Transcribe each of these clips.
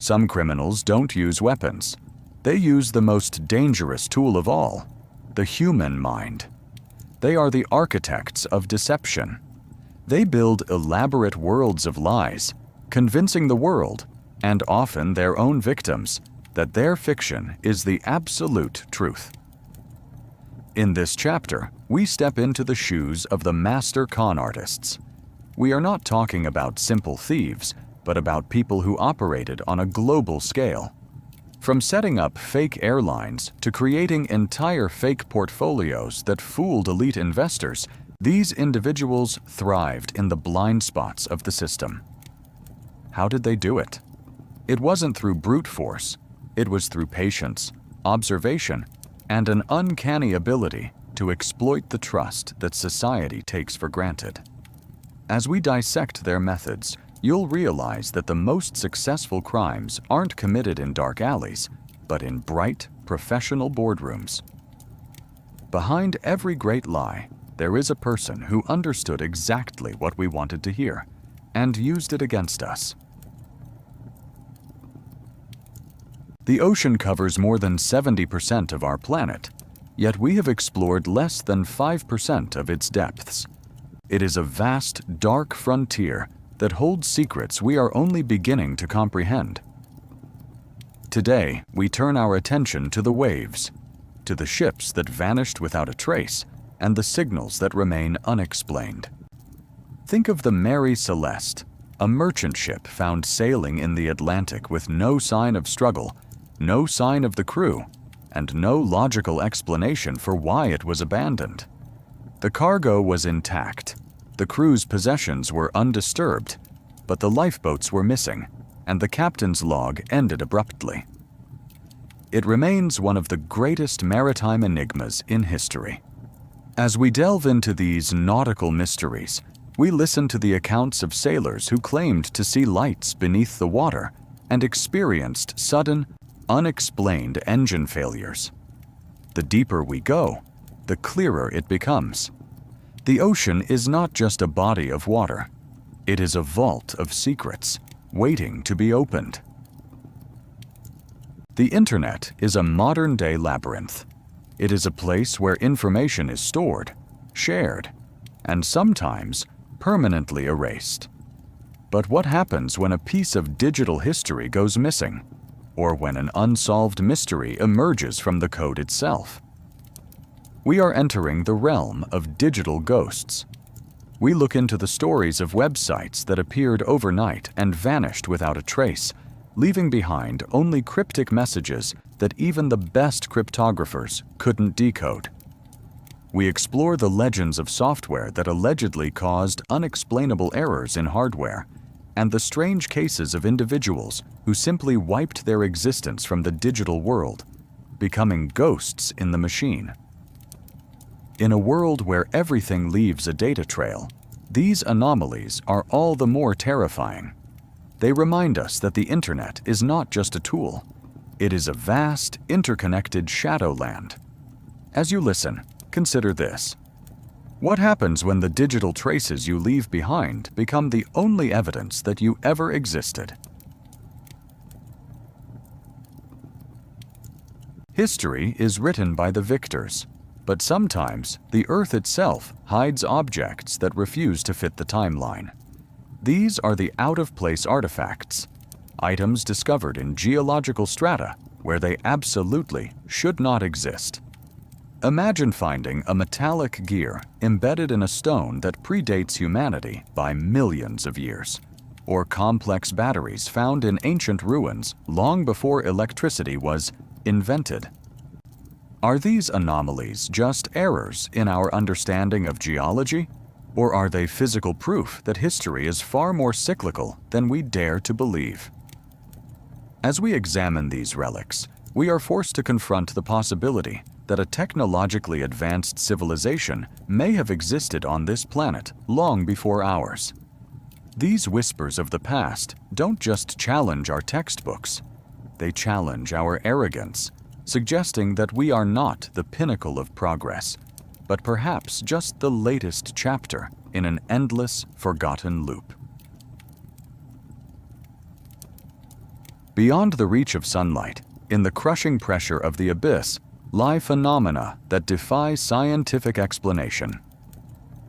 Some criminals don't use weapons. They use the most dangerous tool of all, the human mind. They are the architects of deception. They build elaborate worlds of lies, convincing the world, and often their own victims, that their fiction is the absolute truth. In this chapter, we step into the shoes of the master con artists. We are not talking about simple thieves, but about people who operated on a global scale. From setting up fake airlines to creating entire fake portfolios that fooled elite investors, these individuals thrived in the blind spots of the system. How did they do it? It wasn't through brute force. It was through patience, observation, and an uncanny ability to exploit the trust that society takes for granted. As we dissect their methods, you'll realize that the most successful crimes aren't committed in dark alleys, but in bright, professional boardrooms. Behind every great lie, there is a person who understood exactly what we wanted to hear and used it against us. The ocean covers more than 70% of our planet, yet we have explored less than 5% of its depths. It is a vast, dark frontier that holds secrets we are only beginning to comprehend. Today, we turn our attention to the waves, to the ships that vanished without a trace, and the signals that remain unexplained. Think of the Mary Celeste, a merchant ship found sailing in the Atlantic with no sign of struggle, no sign of the crew, and no logical explanation for why it was abandoned. The cargo was intact. The crew's possessions were undisturbed, but the lifeboats were missing, and the captain's log ended abruptly. It remains one of the greatest maritime enigmas in history. As we delve into these nautical mysteries, we listen to the accounts of sailors who claimed to see lights beneath the water and experienced sudden, unexplained engine failures. The deeper we go, the clearer it becomes. The ocean is not just a body of water. It is a vault of secrets, waiting to be opened. The internet is a modern-day labyrinth. It is a place where information is stored, shared, and sometimes permanently erased. But what happens when a piece of digital history goes missing, or when an unsolved mystery emerges from the code itself? We are entering the realm of digital ghosts. We look into the stories of websites that appeared overnight and vanished without a trace, leaving behind only cryptic messages that even the best cryptographers couldn't decode. We explore the legends of software that allegedly caused unexplainable errors in hardware, and the strange cases of individuals who simply wiped their existence from the digital world, becoming ghosts in the machine. In a world where everything leaves a data trail, these anomalies are all the more terrifying. They remind us that the internet is not just a tool. It is a vast, interconnected shadowland. As you listen, consider this. What happens when the digital traces you leave behind become the only evidence that you ever existed? History is written by the victors, but sometimes the Earth itself hides objects that refuse to fit the timeline. These are the out-of-place artifacts, items discovered in geological strata where they absolutely should not exist. Imagine finding a metallic gear embedded in a stone that predates humanity by millions of years, or complex batteries found in ancient ruins long before electricity was invented. Are these anomalies just errors in our understanding of geology, or are they physical proof that history is far more cyclical than we dare to believe? As we examine these relics, we are forced to confront the possibility that a technologically advanced civilization may have existed on this planet long before ours. These whispers of the past don't just challenge our textbooks, they challenge our arrogance, suggesting that we are not the pinnacle of progress, but perhaps just the latest chapter in an endless, forgotten loop. Beyond the reach of sunlight, in the crushing pressure of the abyss, lie phenomena that defy scientific explanation.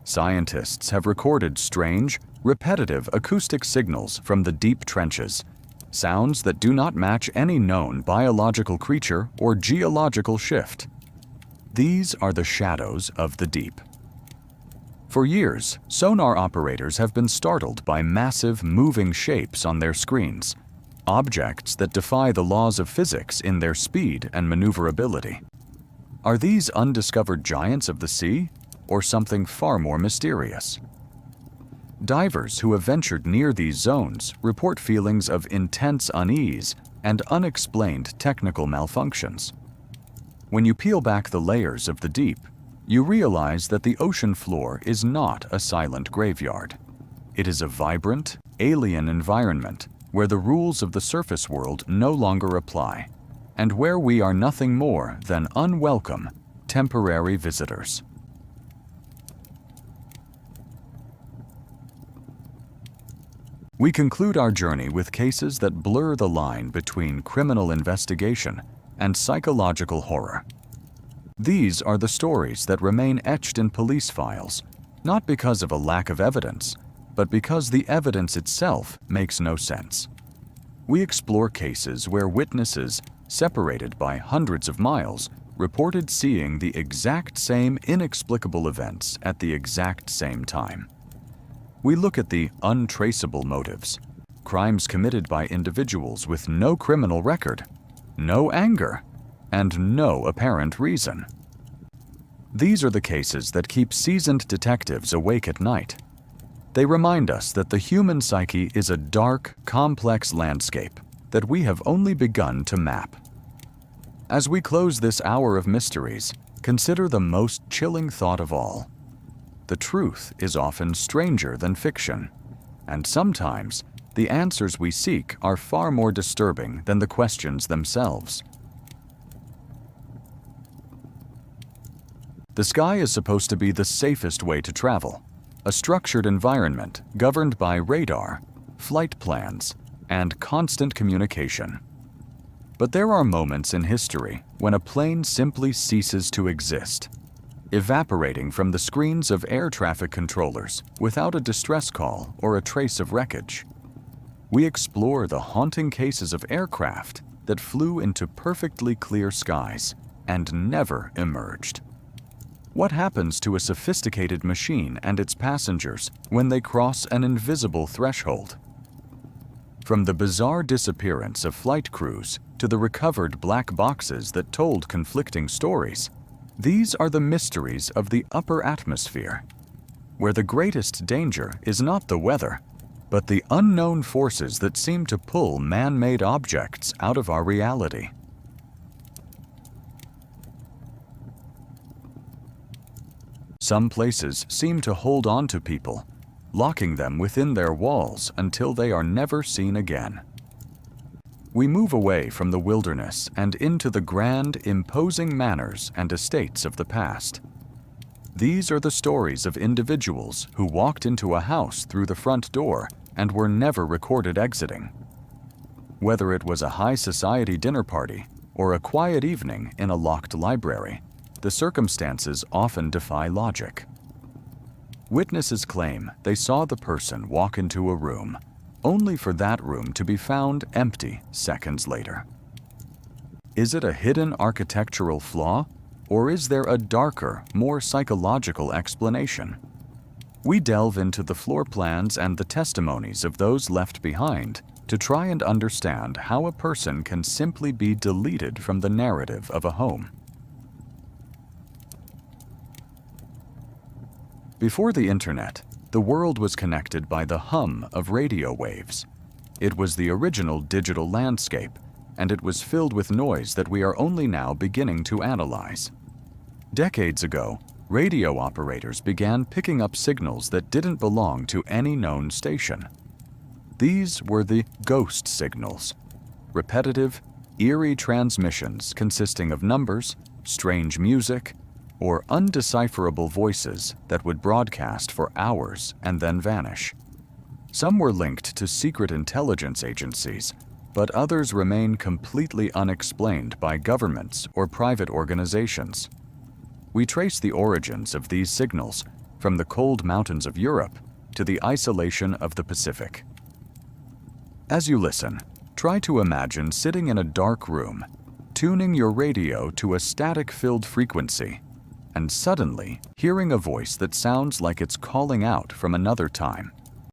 Scientists have recorded strange, repetitive acoustic signals from the deep trenches, sounds that do not match any known biological creature or geological shift. These are the shadows of the deep. For years, sonar operators have been startled by massive, moving shapes on their screens, objects that defy the laws of physics in their speed and maneuverability. Are these undiscovered giants of the sea, or something far more mysterious? Divers who have ventured near these zones report feelings of intense unease and unexplained technical malfunctions. When you peel back the layers of the deep, you realize that the ocean floor is not a silent graveyard. It is a vibrant, alien environment where the rules of the surface world no longer apply, and where we are nothing more than unwelcome, temporary visitors. We conclude our journey with cases that blur the line between criminal investigation and psychological horror. These are the stories that remain etched in police files, not because of a lack of evidence, but because the evidence itself makes no sense. We explore cases where witnesses, separated by hundreds of miles, reported seeing the exact same inexplicable events at the exact same time. We look at the untraceable motives, crimes committed by individuals with no criminal record, no anger, and no apparent reason. These are the cases that keep seasoned detectives awake at night. They remind us that the human psyche is a dark, complex landscape that we have only begun to map. As we close this hour of mysteries, consider the most chilling thought of all. The truth is often stranger than fiction, and sometimes the answers we seek are far more disturbing than the questions themselves. The sky is supposed to be the safest way to travel, a structured environment governed by radar, flight plans, and constant communication. But there are moments in history when a plane simply ceases to exist, evaporating from the screens of air traffic controllers without a distress call or a trace of wreckage. We explore the haunting cases of aircraft that flew into perfectly clear skies and never emerged. What happens to a sophisticated machine and its passengers when they cross an invisible threshold? From the bizarre disappearance of flight crews to the recovered black boxes that told conflicting stories, these are the mysteries of the upper atmosphere, where the greatest danger is not the weather, but the unknown forces that seem to pull man-made objects out of our reality. Some places seem to hold on to people, locking them within their walls until they are never seen again. We move away from the wilderness and into the grand, imposing manors and estates of the past. These are the stories of individuals who walked into a house through the front door and were never recorded exiting. Whether it was a high society dinner party or a quiet evening in a locked library, the circumstances often defy logic. Witnesses claim they saw the person walk into a room, only for that room to be found empty seconds later. Is it a hidden architectural flaw, or is there a darker, more psychological explanation? We delve into the floor plans and the testimonies of those left behind to try and understand how a person can simply be deleted from the narrative of a home. Before the internet, the world was connected by the hum of radio waves. It was the original digital landscape, and it was filled with noise that we are only now beginning to analyze. Decades ago, radio operators began picking up signals that didn't belong to any known station. These were the ghost signals, repetitive, eerie transmissions consisting of numbers, strange music, or undecipherable voices that would broadcast for hours and then vanish. Some were linked to secret intelligence agencies, but others remain completely unexplained by governments or private organizations. We trace the origins of these signals from the cold mountains of Europe to the isolation of the Pacific. As you listen, try to imagine sitting in a dark room, tuning your radio to a static-filled frequency, and suddenly hearing a voice that sounds like it's calling out from another time.